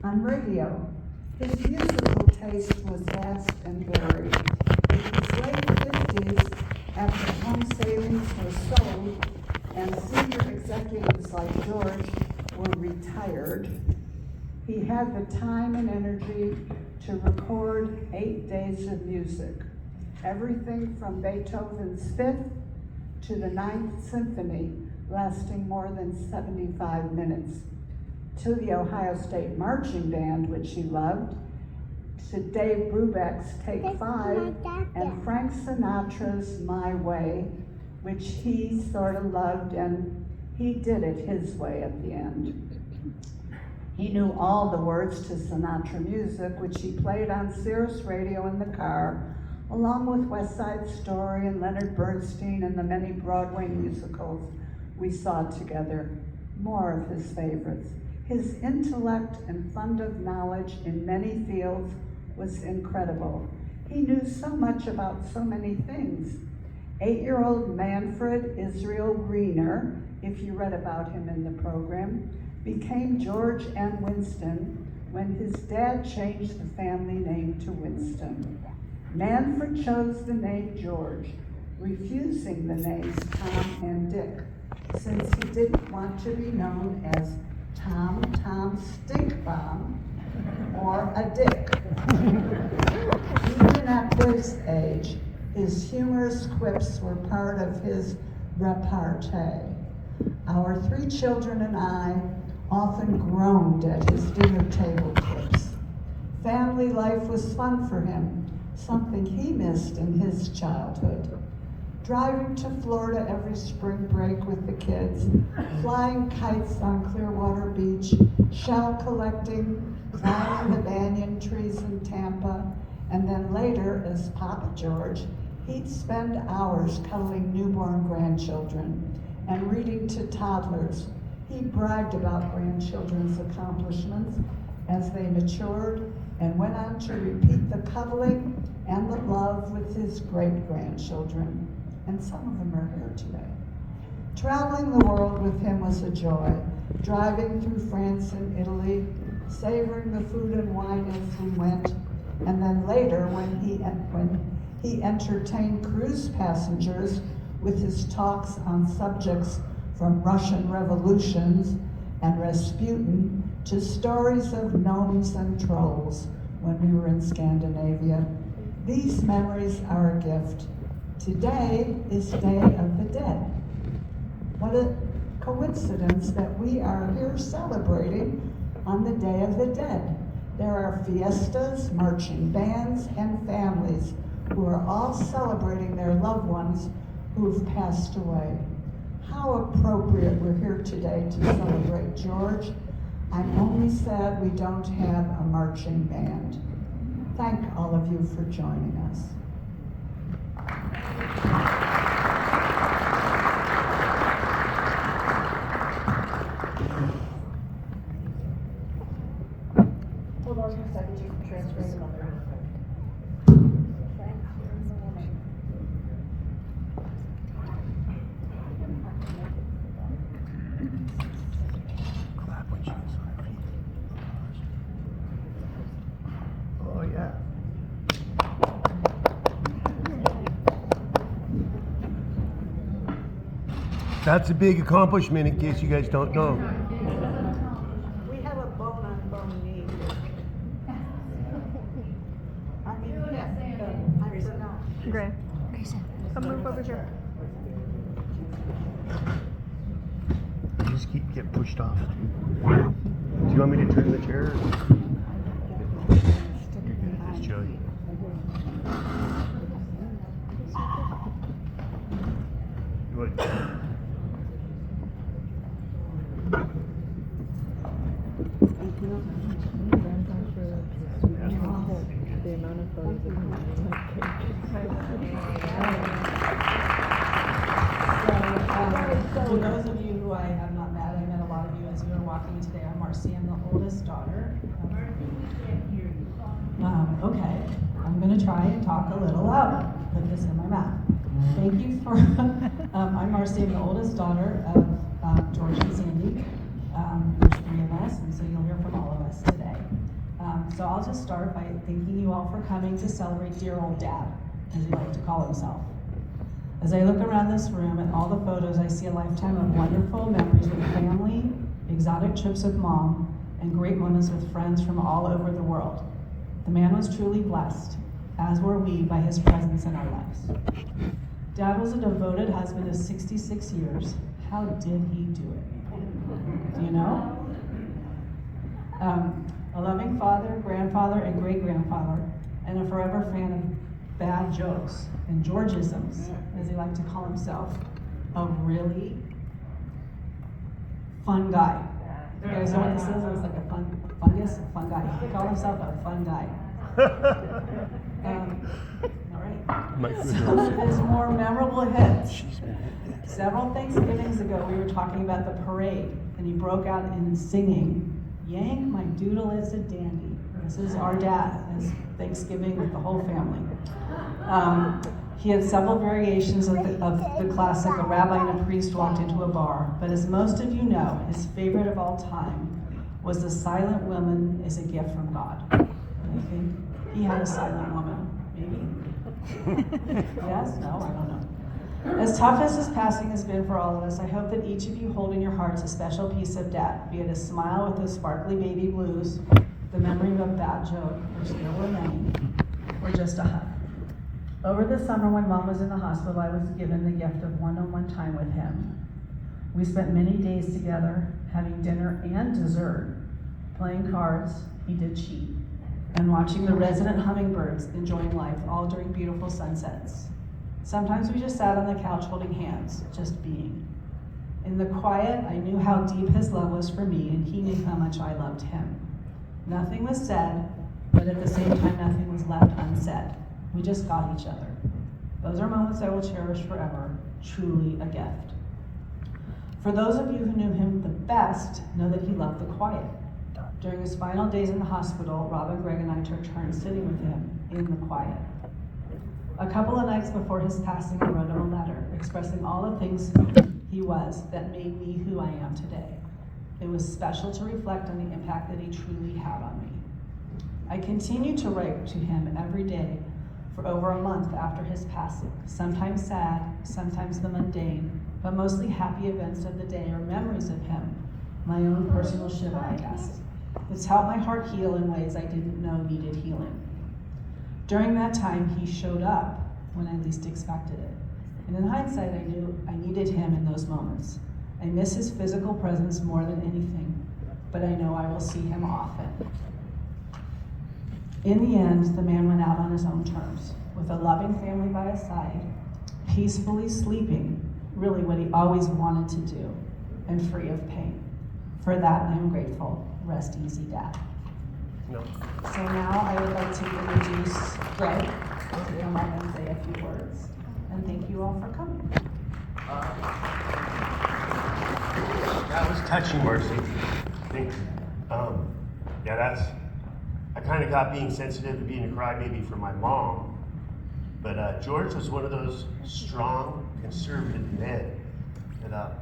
On radio, his musical taste was vast and varied. In his late 50s, after home savings were sold and senior executives like George were retired, he had the time and energy to record 8 days of music, everything from Beethoven's Fifth to the Ninth Symphony, lasting more than 75 minutes, to the Ohio State Marching Band, which he loved, to Dave Brubeck's Take Five, and Frank Sinatra's My Way, which he sort of loved, and he did it his way at the end. He knew all the words to Sinatra music, which he played on Sirius Radio in the car, along with West Side Story and Leonard Bernstein and the many Broadway musicals we saw together. More of his favorites. His intellect and fund of knowledge in many fields was incredible. He knew so much about so many things. 8-year-old Manfred Israel Greener, if you read about him in the program, became George and Winston when his dad changed the family name to Winston. Manfred chose the name George, refusing the names Tom and Dick, since he didn't want to be known as Tom Stinkbomb or a Dick. Even at this age, his humorous quips were part of his repartee. Our 3 children and I often groaned at his dinner table quips. Family life was fun for him, something he missed in his childhood. Driving to Florida every spring break with the kids, flying kites on Clearwater Beach, shell collecting, climbing the banyan trees in Tampa, and then later, as Papa George, he'd spend hours cuddling newborn grandchildren and reading to toddlers. He bragged about grandchildren's accomplishments as they matured and went on to repeat the cuddling and the love with his great-grandchildren. And some of them are here today. Traveling the world with him was a joy. Driving through France and Italy, savoring the food and wine as we went, and then later when he entertained cruise passengers with his talks on subjects from Russian revolutions and Rasputin to stories of gnomes and trolls when we were in Scandinavia. These memories are a gift. Today is Day of the Dead. What a coincidence that we are here celebrating on the Day of the Dead. There are fiestas, marching bands, and families who are all celebrating their loved ones who've passed away. How appropriate we're here today to celebrate George. I'm only sad we don't have a marching band. Thank all of you for joining us. Hold on a second, you can transfer the mother. Oh yeah. That's a big accomplishment in case you guys don't know. We have a bone-on-bone knee. I mean, I forgot. Gray. Come move over here. You just keep getting pushed off. Do you want me to turn the chair? It's Joey. What? The amount of photos of him So for those of you who I have not met, I met a lot of you as you were walking today. I'm Marcy, I'm the oldest daughter. Okay, I'm gonna try and talk a little louder, put this in my mouth. Thank you for, I'm Marcy, I'm the oldest daughter of George and Sandy. There's 3 of us, and so you'll hear from all of us today. So I'll just start by thanking you all for coming to celebrate dear old Dad, as he liked to call himself. As I look around this room at all the photos, I see a lifetime of wonderful memories with family, exotic trips with Mom, and great moments with friends from all over the world. The man was truly blessed, as were we, by his presence in our lives. Dad was a devoted husband of 66 years. How did he do it? Do you know? A loving father, grandfather, and great-grandfather, and a forever fan of bad jokes and Georgisms, as he liked to call himself. A really fun guy. You guys know what this is? It was like a fun guy. He called himself a fun guy. All right. Some of his more memorable hits. Several Thanksgivings ago, we were talking about the parade, and he broke out in singing, "Yank, my doodle is a dandy." This is our dad, his Thanksgiving with the whole family. He had several variations of the classic, a rabbi and a priest walked into a bar, but as most of you know, his favorite of all time was "The Silent Woman is a Gift from God." And I think he had a silent woman, maybe? Yes? No? I don't know. As tough as his passing has been for all of us, I hope that each of you hold in your hearts a special piece of Dad, be it a smile with those sparkly baby blues, the memory of a bad joke, which there were many, or just a hug. Over the summer when Mom was in the hospital, I was given the gift of one-on-one time with him. We spent many days together, having dinner and dessert, playing cards, he did cheat, and watching the resident hummingbirds enjoying life, all during beautiful sunsets. Sometimes we just sat on the couch holding hands, just being. In the quiet, I knew how deep his love was for me, and he knew how much I loved him. Nothing was said, but at the same time, nothing was left unsaid. We just got each other. Those are moments I will cherish forever, truly a gift. For those of you who knew him the best, know that he loved the quiet. During his final days in the hospital, Rob, Greg, and I took turns sitting with him in the quiet. A couple of nights before his passing, I wrote him a letter expressing all the things he was that made me who I am today. It was special to reflect on the impact that he truly had on me. I continued to write to him every day for over a month after his passing, sometimes sad, sometimes the mundane, but mostly happy events of the day or memories of him, my own personal Shiva, I guess. It's helped my heart heal in ways I didn't know needed healing. During that time, he showed up when I least expected it. And in hindsight, I knew I needed him in those moments. I miss his physical presence more than anything, but I know I will see him often. In the end, the man went out on his own terms, with a loving family by his side, peacefully sleeping, really what he always wanted to do, and free of pain. For that, I am grateful. Rest easy, Dad. No. So now I would like to introduce Greg to come up and say a few words. And thank you all for coming. That was touching, Marcy. Thanks. I kind of got being sensitive and being a crybaby for my mom. But George was one of those strong, conservative men that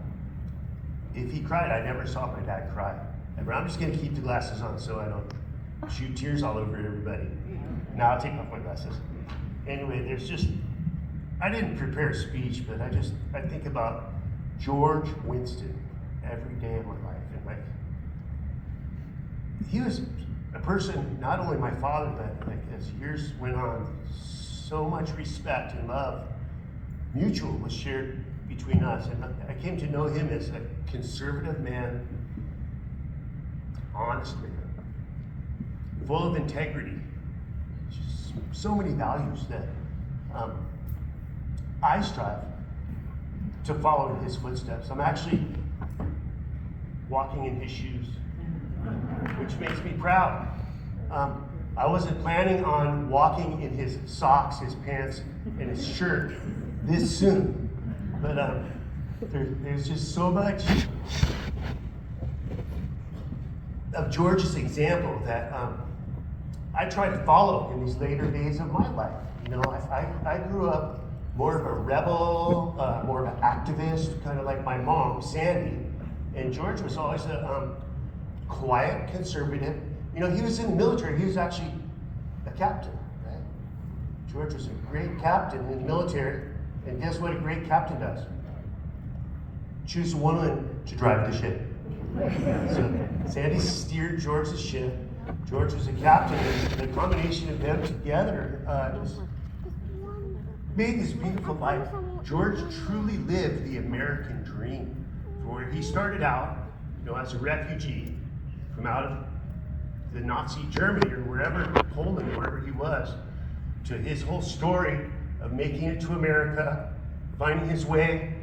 if he cried, I never saw my dad cry. And I'm just going to keep the glasses on so I don't shoot tears all over everybody. Now I'll take off my glasses. Anyway, I didn't prepare a speech, but I think about George Winston every day of my life. And he was a person, not only my father, but as years went on, so much respect and love, mutual, was shared between us. And I came to know him as a conservative man, honest man, full of integrity, just so many values that I strive to follow in his footsteps. I'm actually walking in his shoes, which makes me proud. I wasn't planning on walking in his socks, his pants, and his shirt this soon, but there's just so much of George's example that I try to follow in these later days of my life. You know, I grew up more of a rebel, more of an activist, kind of like my mom, Sandy, and George was always a quiet conservative You know, he was in the military. He was actually a captain, right? George was a great captain in the military. And guess what a great captain does? Choose a woman to drive the ship. So Sandy steered George's ship. George was a captain, and the combination of them together just made this beautiful life. George truly lived the American dream. For where he started out, you know, as a refugee from out of the Nazi Germany or wherever, Poland, wherever he was, to his whole story of making it to America, finding his way.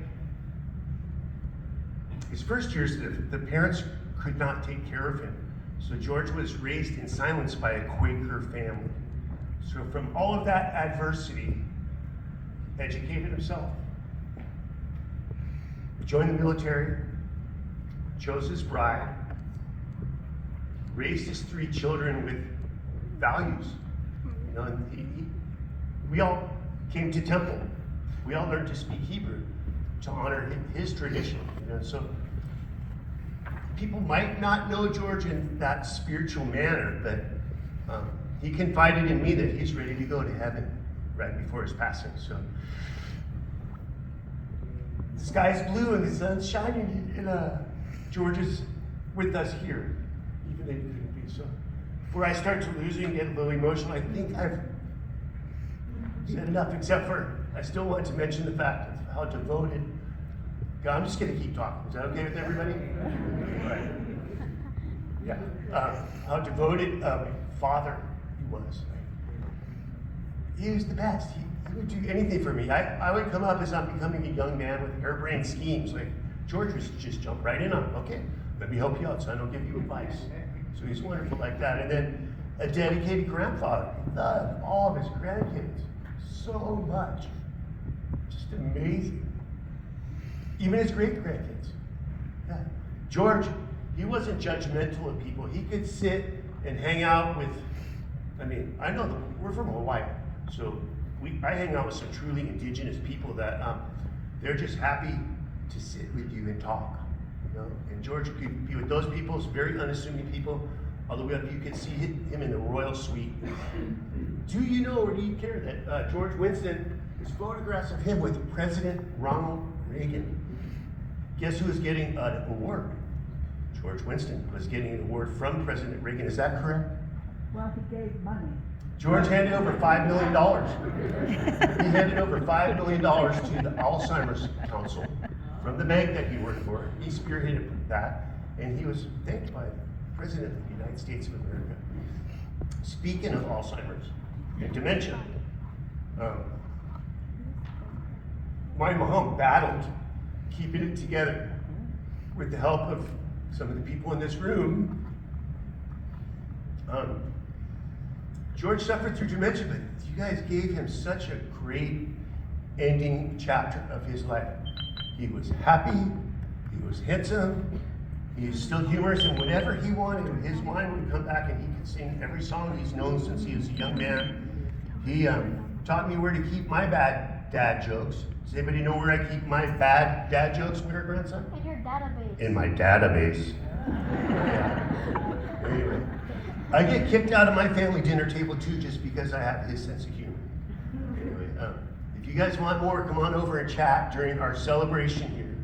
His first years, the parents could not take care of him. So George was raised in silence by a Quaker family. So from all of that adversity, educated himself, joined the military, chose his bride, raised his 3 children with values. You know, we all came to temple. We all learned to speak Hebrew to honor his tradition. You know, so people might not know George in that spiritual manner, but he confided in me that he's ready to go to heaven right before his passing. So the sky's blue and the sun's shining, and George is with us here, even though he couldn't be. So before I start to losing and get a little emotional, I think I've said enough, except for I still want to mention the fact of how devoted. I'm just going to keep talking. Is that okay with everybody? All right. Yeah. How devoted of a father he was. He was the best. He would do anything for me. I would come up as I'm becoming a young man with harebrained schemes. Like, George was just jump right in on, okay, let me help you out so I don't give you advice. So he's wonderful like that. And then a dedicated grandfather. He loved all of his grandkids so much. Just amazing. Even his great-grandkids. Yeah. George, he wasn't judgmental of people. He could sit and hang out with, I know we're from Hawaii, so I hang out with some truly indigenous people that they're just happy to sit with you and talk. You know? And George could be with those people, very unassuming people, all the way up. You could see him in the royal suite. Do you know or do you care that George Winston, there's photographs of him with President Ronald Reagan. Guess who was getting an award? George Winston was getting an award from President Reagan. Is that correct? Well, he gave money. George handed over $5 million. He handed over $5 million to the Alzheimer's Council from the bank that he worked for. He spearheaded that, and he was thanked by the President of the United States of America. Speaking of Alzheimer's and dementia, my mom battled keeping it together with the help of some of the people in this room. George suffered through dementia, but you guys gave him such a great ending chapter of his life. He was happy, he was handsome, he was still humorous, and whenever he wanted, his mind would come back and he could sing every song he's known since he was a young man. He taught me where to keep my bad dad jokes. Does anybody know where I keep my bad dad jokes, where, grandson? In your database. In my database. Yeah. Anyway, I get kicked out of my family dinner table too just because I have his sense of humor. Anyway, if you guys want more, come on over and chat during our celebration here.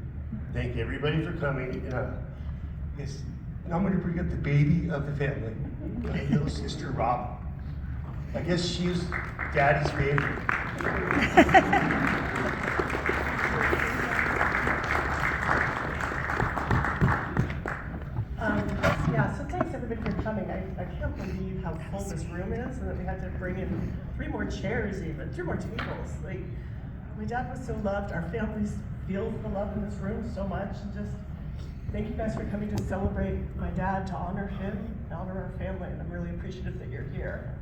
Thank everybody for coming. And I'm going to bring up the baby of the family, my little sister Rob. I guess she's Daddy's favorite. So thanks everybody for coming. I can't believe how full this room is and that we had to bring in 3 more chairs even, 3 more tables. Like, my dad was so loved. Our families feel the love in this room so much. And just thank you guys for coming to celebrate my dad, to honor him, and honor our family. And I'm really appreciative that you're here.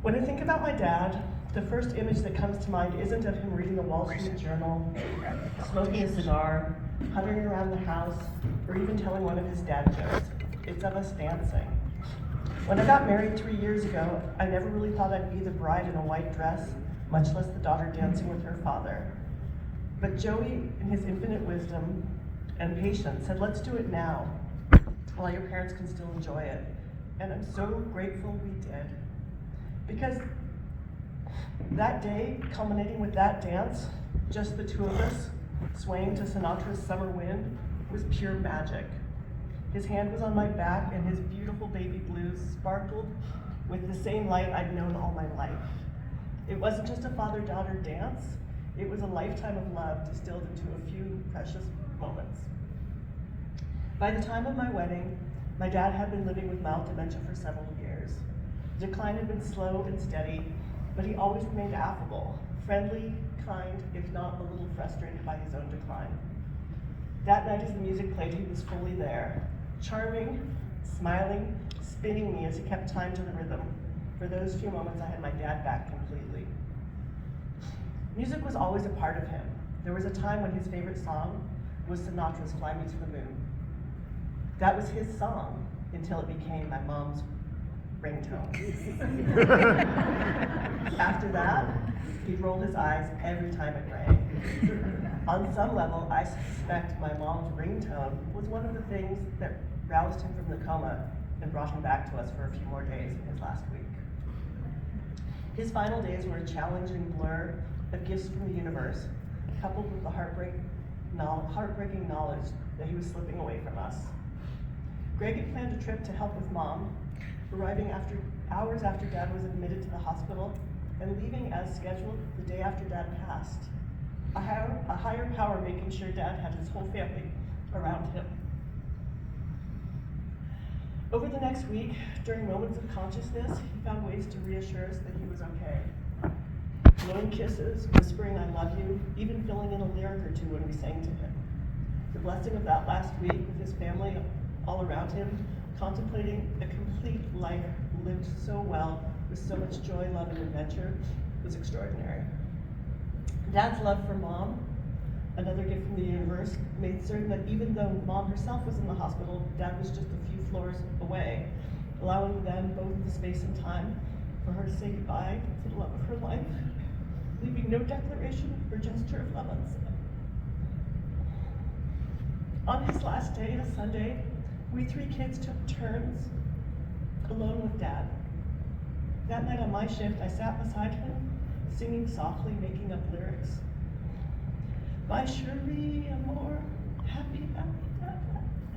When I think about my dad, the first image that comes to mind isn't of him reading a Wall Street Journal, smoking a cigar, hovering around the house, or even telling one of his dad jokes. It's of us dancing. When I got married 3 years ago, I never really thought I'd be the bride in a white dress, much less the daughter dancing with her father. But Joey, in his infinite wisdom and patience, said, let's do it now. while your parents can still enjoy it. And I'm so grateful we did. Because that day, culminating with that dance, just the two of us, swaying to Sinatra's Summer Wind, was pure magic. His hand was on my back and his beautiful baby blues sparkled with the same light I'd known all my life. It wasn't just a father-daughter dance, it was a lifetime of love distilled into a few precious moments. By the time of my wedding, my dad had been living with mild dementia for several years. The decline had been slow and steady, but he always remained affable, friendly, kind, if not a little frustrated by his own decline. That night as the music played, he was fully there, charming, smiling, spinning me as he kept time to the rhythm. For those few moments, I had my dad back completely. Music was always a part of him. There was a time when his favorite song was Sinatra's Fly Me to the Moon. That was his song until it became my mom's ringtone. After that, he'd roll his eyes every time it rang. On some level, I suspect my mom's ringtone was one of the things that roused him from the coma and brought him back to us for a few more days in his last week. His final days were a challenging blur of gifts from the universe, coupled with the heartbreaking knowledge that he was slipping away from us. Greg had planned a trip to help with Mom, arriving hours after Dad was admitted to the hospital and leaving as scheduled the day after Dad passed. A higher power making sure Dad had his whole family around him. Over the next week, during moments of consciousness, he found ways to reassure us that he was okay. Blowing kisses, whispering I love you, even filling in a lyric or two when we sang to him. The blessing of that last week with his family all around him, contemplating a complete life lived so well, with so much joy, love, and adventure, was extraordinary. Dad's love for Mom, another gift from the universe, made certain that even though Mom herself was in the hospital, Dad was just a few floors away, allowing them both the space and time for her to say goodbye to the love of her life, leaving no declaration or gesture of love unsaid. On his last day, a Sunday, we three kids took turns alone with Dad. That night on my shift, I sat beside him, singing softly, making up lyrics. My Cherie Amour, happy,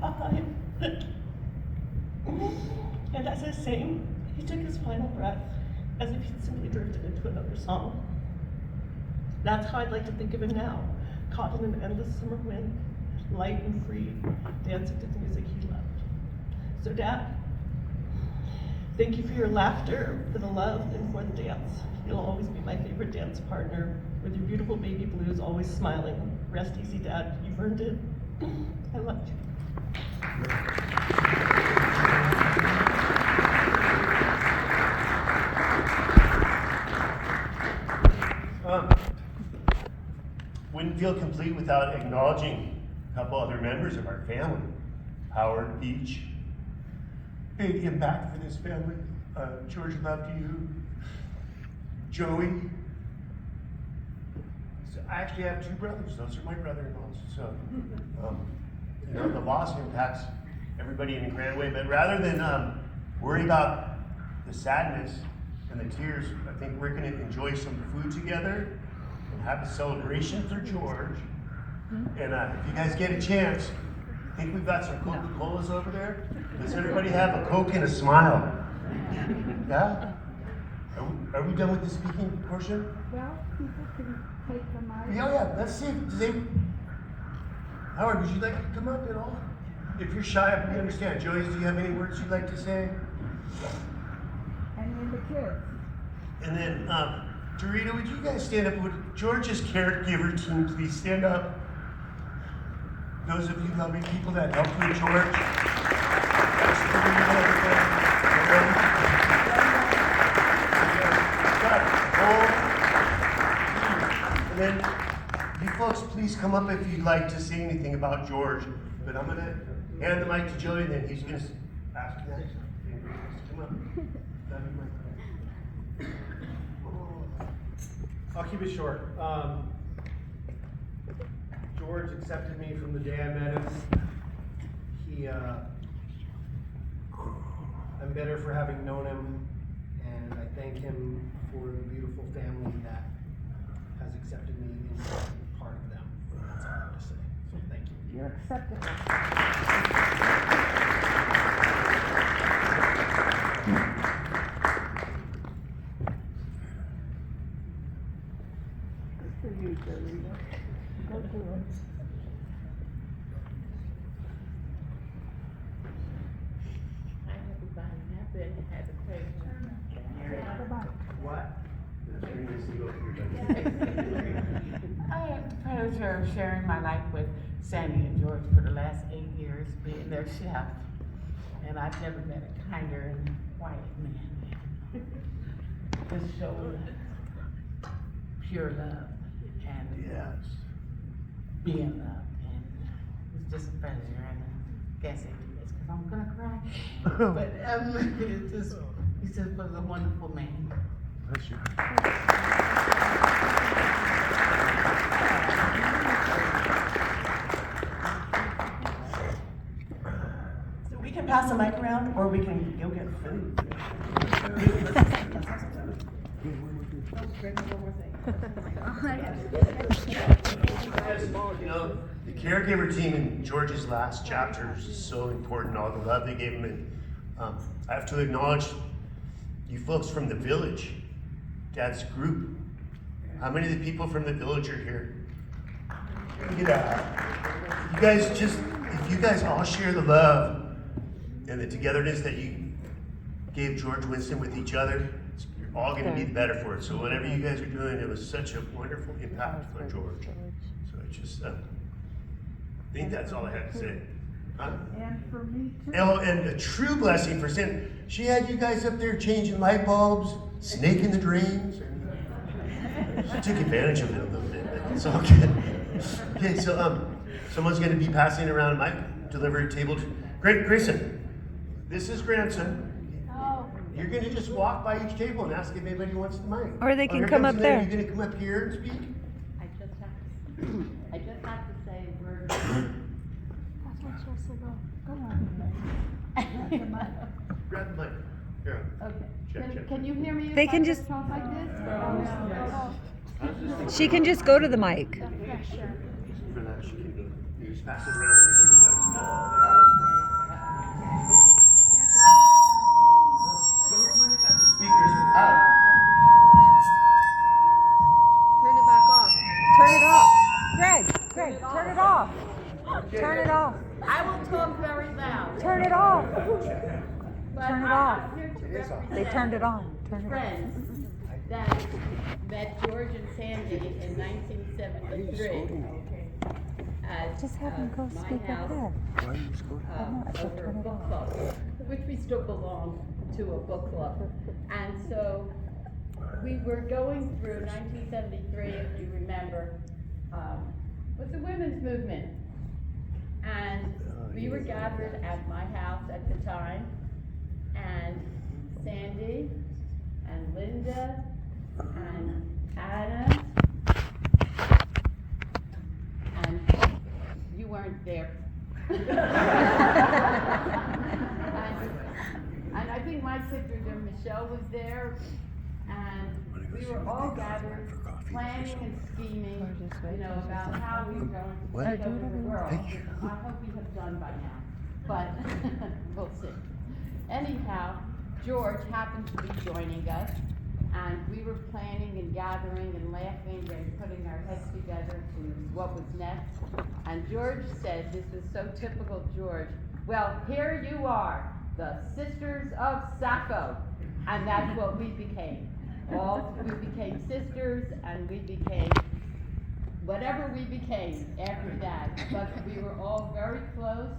happy Dad. And as I sang, he took his final breath, as if he'd simply drifted into another song. That's how I'd like to think of him now, caught in an endless summer wind, light and free, dancing to the music he loved. So Dad, thank you for your laughter, for the love, and for the dance. You'll always be my favorite dance partner, with your beautiful baby blues always smiling. Rest easy, Dad, you've earned it. I love you. Wouldn't feel complete without acknowledging a couple other members of our family. Howard Beach, big impact for this family. George, loved you. Joey. So I actually have two brothers. Those are my brother-in-laws. So, the loss impacts everybody in a grand way. But rather than worry about the sadness and the tears, I think we're going to enjoy some food together and have a celebration for George. And if you guys get a chance, I think we've got some Coca-Colas over there. Does everybody have a Coke and a smile? Yeah? Are we done with the speaking portion? Well, people can take the mic. Yeah. Let's see. Howard, would you like to come up at all? If you're shy, we understand. Joyce, do you have any words you'd like to say? And then the kids. And then, Dorita, would you guys stand up? Would George's caregiver team please stand up? Those of you lovely people that helped with George. And then, you folks, please come up if you'd like to say anything about George. But I'm going to hand the mic to Joey, then he's going to ask you next. Come up. I'll keep it short. George accepted me from the day I met him. He better for having known him, and I thank him for the beautiful family that has accepted me and is part of them. That's all I have to say. So thank you. You're accepted. Good for you, Dorita. Go do it. Hi, everybody. I've been had a pleasure. Goodbye. What? I had the pleasure of sharing my life with Sandy and George for the last 8 years, being their chef. And I've never met a kinder and quiet man. Just showed pure love and Yes. being loved. And it's just a pleasure. And I can't say too much because I'm gonna cry. But he just was a wonderful man. Bless you. So we can pass the mic around, or we can go get food. You know, the caregiver team in George's last chapter is so important, all the love they gave him. And I have to acknowledge you folks from the village, Dad's group. How many of the people from the village are here? Look at that. You guys if you guys all share the love and the togetherness that you gave George Winston with each other, you're all going to be better for it. So whatever you guys are doing, it was such a wonderful impact on George. So I just think that's all I had to say. Huh? And for me too. Oh, and a true blessing for Sandy. She had you guys up there changing light bulbs, snaking the drains. She took advantage of it a little bit, but it's all good. Okay, so someone's going to be passing around a mic, delivery table. Grayson, this is grandson. Oh. You're going to just walk by each table and ask if anybody wants the mic. Or they can here come comes up Lynn. there. You're going to come up here and speak? I just have to say a word. That's what she has to go. Go on. Grab the mic. Here. Okay. Can you hear me? They if can I just- talk like this? She can just go to the mic. Yeah, sure. For that, she can go. You just pass it around and you're done. Don't point it at the speakers. Turn it back off. Turn it off. Greg, turn it off. Turn it off. I will talk very loud. Turn it off. But Turn it I'm off. here to represent They turned it on. Turn it off. friends that met George and Sandy in 1973 at Just have them go my speak up house, there. over a book club, which we still belong to a book club. And so we were going through 1973, if you remember, was the women's movement. And we were gathered at my house at the time, and Sandy and Linda and Anna and you weren't there. and I think my sister Michelle was there, and we were all gathered, planning and scheming, about how we were going to take over the world. I hope we have done by now, but we'll see. Anyhow, George happened to be joining us, and we were planning and gathering and laughing and putting our heads together to what was next. And George said, this is so typical George, well, here you are, the Sisters of Sappho. And that's what we became. We became sisters, and we became whatever we became after that. But we were all very close.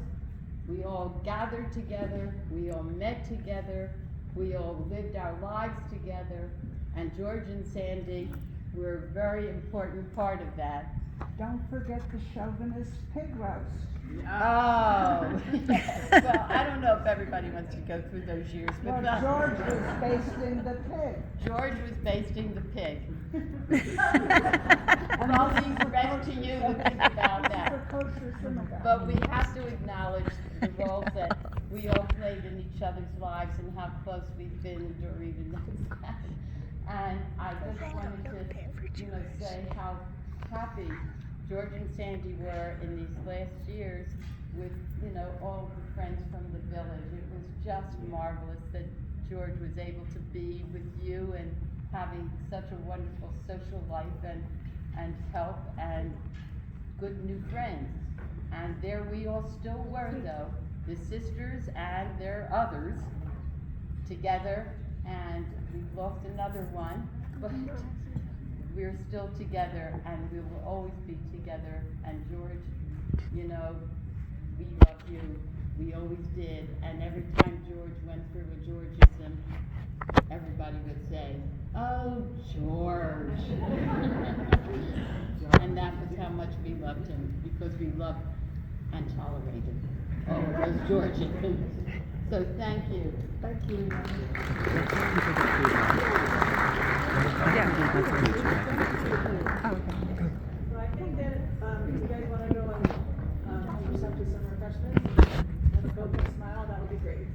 We all gathered together. We all met together. We all lived our lives together. And George and Sandy were a very important part of that. Don't forget the chauvinist pig roast. Oh. Well, I don't know if everybody wants to go through those years, Well, but George was basting the pig. George was basting the pig. And I'll leave the rest to you to think about that. For kosher synagogue. But we have to acknowledge the roles that we all played in each other's lives and how close we've been, Doreen knows that. And I just wanted to, say how happy George and Sandy were in these last years with, all the friends from the village. It was just marvelous that George was able to be with you and having such a wonderful social life and help and good new friends. And there we all still were, though, the sisters and their others together, and we've lost another one, but we're still together and we will always be together. And George, we love you. We always did. And every time George went through a Georgism, everybody would say, "Oh, George." And that was how much we loved him, because we loved and tolerated all of those Georgians. So thank you. Thank you. So I think that, if you guys wanna go and, help yourself to some refreshments, and go and smile, that would be great.